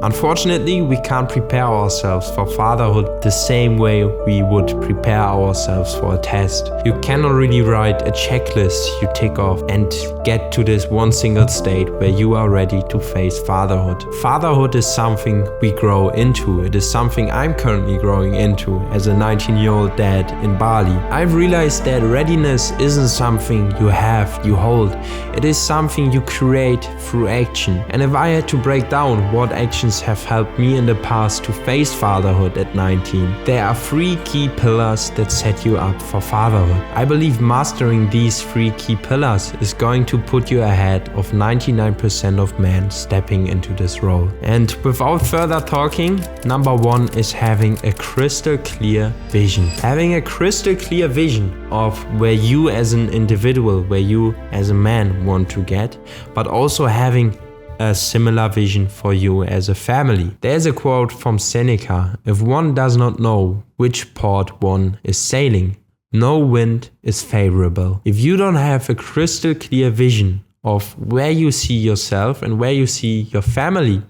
Unfortunately, we can't prepare ourselves for fatherhood the same way we would prepare ourselves for a test. You cannot really write a checklist you tick off and get to this one single state where you are ready to face fatherhood. Fatherhood is something we grow into. It is something I'm currently growing into as a 19-year-old dad in Bali. I've realized that readiness isn't something you have, you hold. It is something you create through action. And if I had to break down what actions have helped me in the past to face fatherhood at 19, there are 3 key pillars that set you up for fatherhood. I believe mastering these 3 key pillars is going to put you ahead of 99% of men stepping into this role. And without further talking, number 1 is having a crystal clear vision. Having a crystal clear vision of where you as an individual, where you as a man want to get, but also having a similar vision for you as a family. There's a quote from Seneca: if one does not know which port one is sailing, no wind is favorable. If you don't have a crystal clear vision of where you see yourself and where you see your family,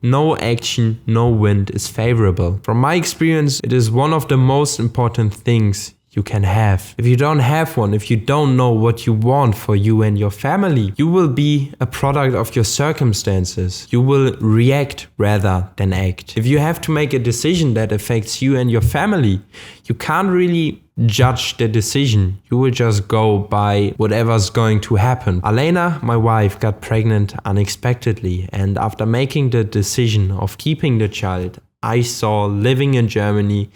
no action, no wind is favorable. From my experience, it is one of the most important things you can have. If you don't have one, if you don't know what you want for you and your family, you will be a product of your circumstances. You will react rather than act. If you have to make a decision that affects you and your family, you can't really judge the decision. You will just go by whatever's going to happen. Alena, my wife, got pregnant unexpectedly, and after making the decision of keeping the child, I saw living in Germany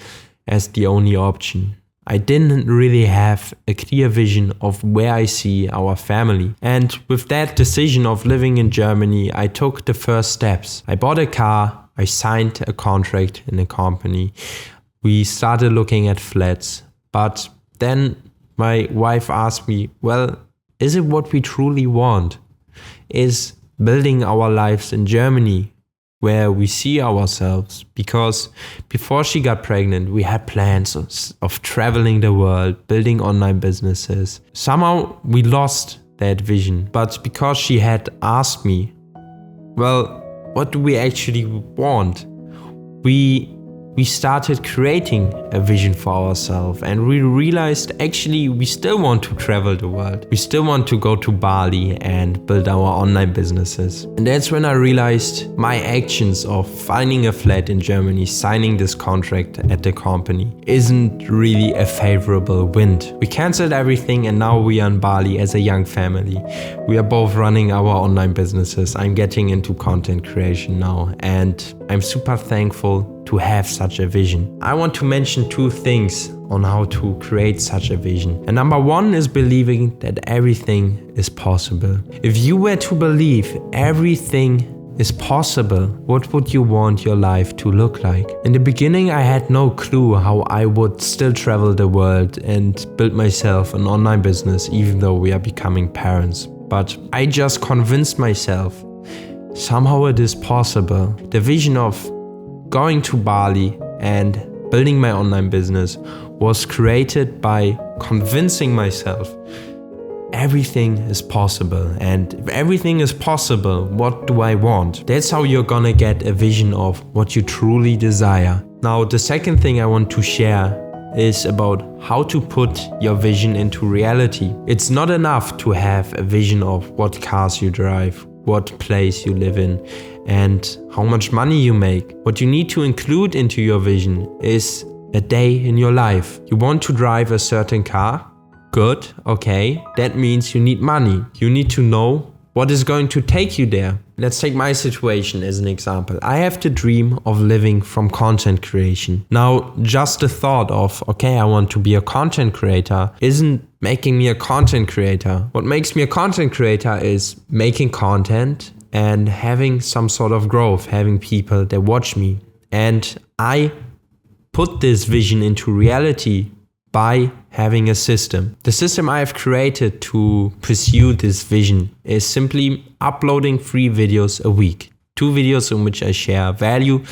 as the only option. I didn't really have a clear vision of where I see our family. And with that decision of living in Germany, I took the first steps. I bought a car, I signed a contract in a company. We started looking at flats. But then my wife asked me, well, is it what we truly want? Is building our lives in Germany where we see ourselves? Because before she got pregnant, we had plans of traveling the world, building online businesses. Somehow we lost that vision. But because she had asked me, well, what do we actually want? We started creating a vision for ourselves, and we realized actually we still want to travel the world. We still want to go to Bali and build our online businesses. And that's when I realized my actions of finding a flat in Germany, signing this contract at the company, isn't really a favorable wind. We canceled everything and now we are in Bali as a young family. We are both running our online businesses. I'm getting into content creation now, and I'm super thankful to have such a vision. I want to mention 2 things on how to create such a vision. And number 1 is believing that everything is possible. If you were to believe everything is possible, what would you want your life to look like? In the beginning, I had no clue how I would still travel the world and build myself an online business, even though we are becoming parents. But I just convinced myself, somehow it is possible. The vision of going to Bali and building my online business was created by convincing myself everything is possible. And if everything is possible, what do I want? That's how you're gonna get a vision of what you truly desire. Now, the second thing I want to share is about how to put your vision into reality. It's not enough to have a vision of what cars you drive, what place you live in, and how much money you make. What you need to include into your vision is a day in your life. You want to drive a certain car? Good, okay. That means you need money. You need to know what is going to take you there. Let's take my situation as an example. I have the dream of living from content creation. Now, just the thought of, okay, I want to be a content creator isn't making me a content creator. What makes me a content creator is making content and having some sort of growth, having people that watch me. And I put this vision into reality by having a system. The system I have created to pursue this vision is simply uploading 3 videos a week. 2 videos in which I share value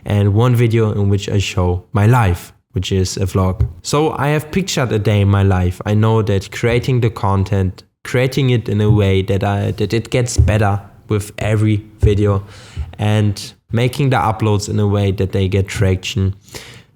and 1 video in which I show my life, which is a vlog. So I have pictured a day in my life. I know that creating the content, creating it in a way that it gets better with every video, and making the uploads in a way that they get traction.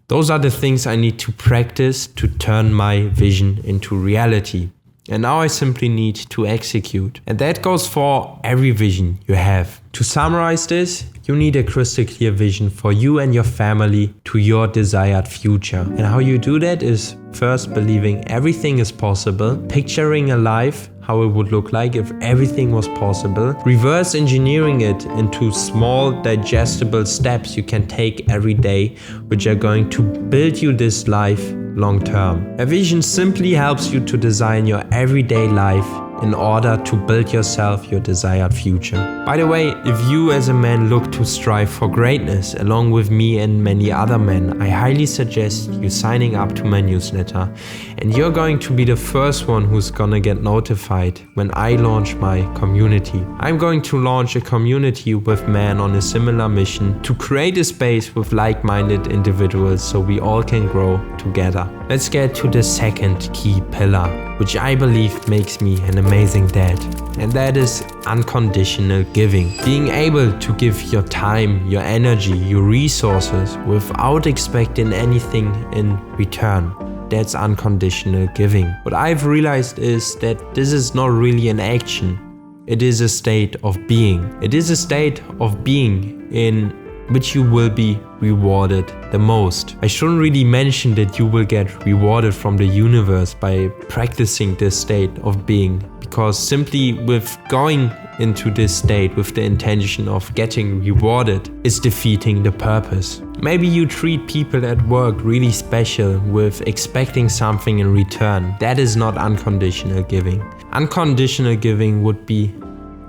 Those are the things I need to practice to turn my vision into reality. And now I simply need to execute. And that goes for every vision you have. To summarize this, you need a crystal clear vision for you and your family to your desired future. And how you do that is first believing everything is possible, picturing a life, how it would look like if everything was possible, reverse engineering it into small digestible steps you can take every day, which are going to build you this life long term. A vision simply helps you to design your everyday life in order to build yourself your desired future. By the way, if you as a man look to strive for greatness along with me and many other men, I highly suggest you signing up to my newsletter, and you're going to be the first one who's gonna get notified when I launch my community. I'm going to launch a community with men on a similar mission to create a space with like-minded individuals so we all can grow together. Let's get to the second key pillar, which I believe makes me an amazing dad. And that is unconditional giving. Being able to give your time, your energy, your resources without expecting anything in return. That's unconditional giving. What I've realized is that this is not really an action. It is a state of being. It is a state of being in which you will be rewarded the most. I shouldn't really mention that you will get rewarded from the universe by practicing this state of being, because simply with going into this state with the intention of getting rewarded is defeating the purpose. Maybe you treat people at work really special with expecting something in return. That is not unconditional giving. Unconditional giving would be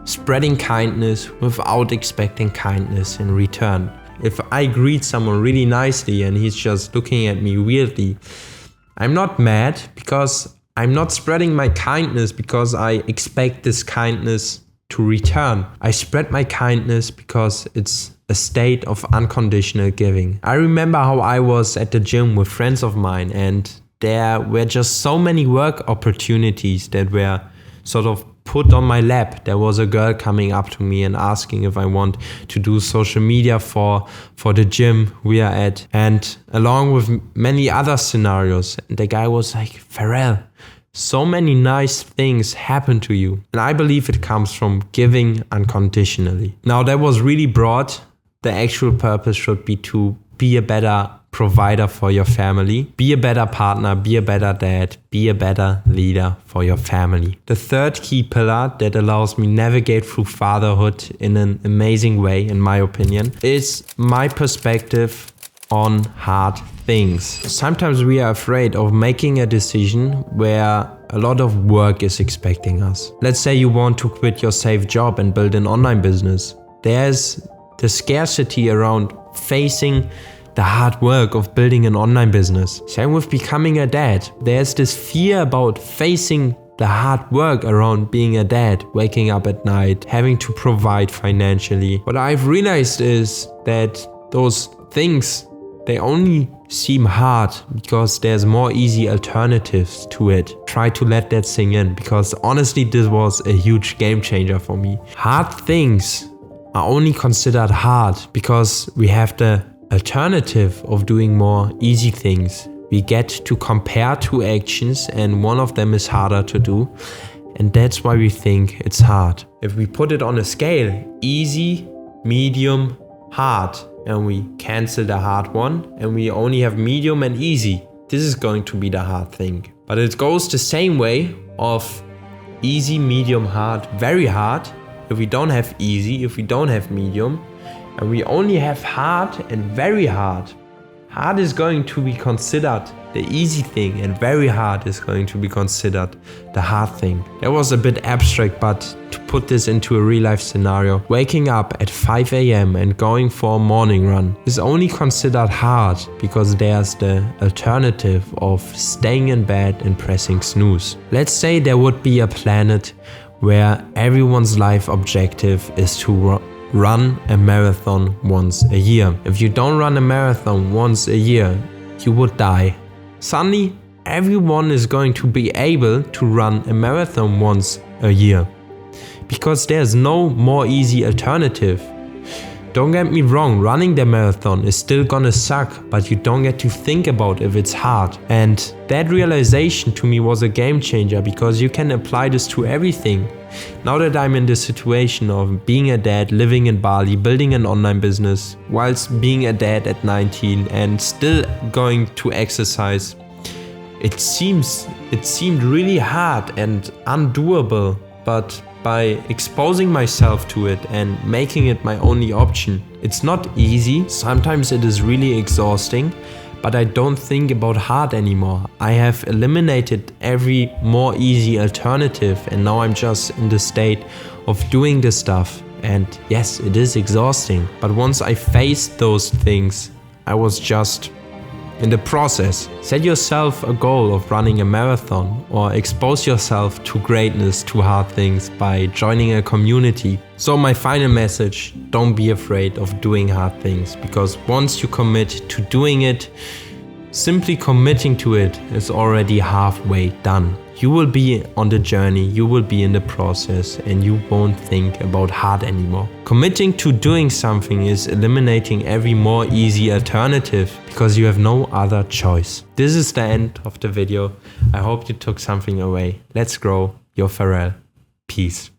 spreading kindness without expecting kindness in return. If I greet someone really nicely and he's just looking at me weirdly, I'm not mad because I'm not spreading my kindness because I expect this kindness to return. I spread my kindness because it's a state of unconditional giving. I remember how I was at the gym with friends of mine, and there were just so many work opportunities that were sort of put on my lap. There was a girl coming up to me and asking if I want to do social media for the gym we are at, and along with many other scenarios. And the guy was like, Pharrell, so many nice things happen to you. And I believe it comes from giving unconditionally. Now that was really broad. The actual purpose should be to be a better provider for your family, be a better partner, be a better dad, be a better leader for your family. The third key pillar that allows me navigate through fatherhood in an amazing way, in my opinion, is my perspective on hard things. Sometimes we are afraid of making a decision where a lot of work is expecting us. Let's say you want to quit your safe job and build an online business. There's the scarcity around facing the hard work of building an online business. Same with becoming a dad. There's this fear about facing the hard work around being a dad, waking up at night, having to provide financially. What I've realized is that those things, they only seem hard because there's more easy alternatives to it. Try to let that sink in, because honestly, this was a huge game changer for me. Hard things are only considered hard because we have the alternative of doing more easy things. We get to compare two actions and one of them is harder to do, and that's why we think it's hard. If we put it on a scale, easy, medium, hard, and we cancel the hard one and we only have medium and easy, this is going to be the hard thing. But it goes the same way of easy, medium, hard, very hard. If we don't have easy, if we don't have medium, and we only have hard and very hard, hard is going to be considered the easy thing and very hard is going to be considered the hard thing. That was a bit abstract, but to put this into a real life scenario, waking up at 5 a.m. and going for a morning run is only considered hard because there's the alternative of staying in bed and pressing snooze. Let's say there would be a planet where everyone's life objective is to run a marathon once a year. If you don't run a marathon once a year, you would die. Suddenly, everyone is going to be able to run a marathon once a year because there's no more easy alternative. Don't get me wrong, running the marathon is still gonna suck, but you don't get to think about if it's hard. And that realization to me was a game changer, because you can apply this to everything. Now that I'm in this situation of being a dad, living in Bali, building an online business, whilst being a dad at 19 and still going to exercise, it seemed really hard and undoable, but by exposing myself to it and making it my only option. It's not easy, sometimes it is really exhausting, but I don't think about hard anymore. I have eliminated every more easy alternative, and now I'm just in the state of doing this stuff. And yes, it is exhausting, but once I faced those things, I was just in the process. Set yourself a goal of running a marathon, or expose yourself to greatness, to hard things, by joining a community. So my final message, don't be afraid of doing hard things, because once you commit to doing it, simply committing to it is already halfway done. You will be on the journey, you will be in the process, and you won't think about hard anymore. Committing to doing something is eliminating every more easy alternative, because you have no other choice. This is the end of the video. I hope you took something away. Let's grow. Your Pharrell. Peace.